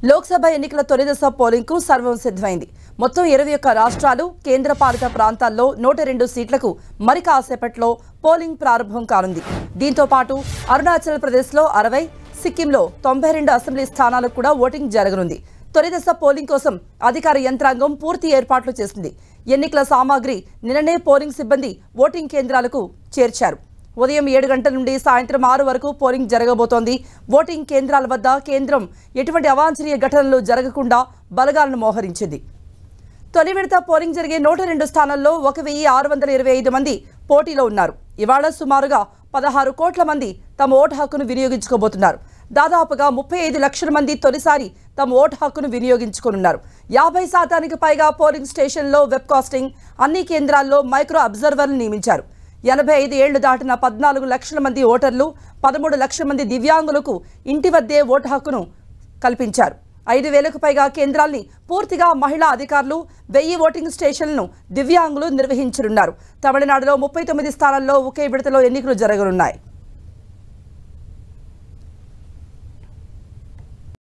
లోక్సభ ఎన్నికల తొలి దశ పోలింగ్కు సర్వం సిద్ధమైంది. మొత్తం 21 రాష్ట్రాలు, కేంద్రపాలిత ప్రాంతాల్లో 102 సీట్లకు మరి కాసేపట్లో పోలింగ్ ప్రారంభం కానుంది. దీంతో పాటు అరుణాచల్ ప్రదేశ్లో 60, సిక్కింలో 92 అసెంబ్లీ స్థానాలకు కూడా ఓటింగ్ జరగనుంది. తొలి దశ పోలింగ్ కోసం అధికార యంత్రాంగం పూర్తి ఏర్పాట్లు చేసింది. ఎన్నికల సామాగ్రి నిన్ననే పోలింగ్ సిబ్బంది ఓటింగ్ కేంద్రాలకు చేర్చారు. ఉదయం 7 గంటల నుండి సాయంత్రం 6 వరకు పోలింగ్ జరగబోతోంది. ఓటింగ్ కేంద్రాల వద్ద కేంద్రం ఎటువంటి అవాంఛనీయ ఘటనలు జరగకుండా బలగాలను మోహరించింది. తొలి విడత పోలింగ్ జరిగే 102 స్థానాల్లో 1625 మంది పోటీలో ఉన్నారు. ఇవాళ సుమారుగా 16 కోట్ల మంది తమ ఓటు హక్కును వినియోగించుకోబోతున్నారు. దాదాపుగా 35 లక్షల మంది తొలిసారి తమ ఓటు హక్కును వినియోగించుకోనున్నారు. 50% పైగా పోలింగ్ స్టేషన్లో వెబ్కాస్టింగ్, అన్ని కేంద్రాల్లో మైక్రో అబ్జర్వర్లు నియమించారు. 85 ఏళ్లు దాటిన 14 లక్షల మంది ఓటర్లు, 13 లక్షల మంది దివ్యాంగులకు ఇంటి వద్దే ఓటు హక్కును కల్పించారు. 5,000కు పైగా కేంద్రాల్ని పూర్తిగా మహిళా అధికారులు, 1000 ఓటింగ్ స్టేషన్లను దివ్యాంగులు నిర్వహించనున్నారు. తమిళనాడులో 39 స్థానాల్లో ఒకే విడతలో ఎన్నికలు జరగనున్నాయి.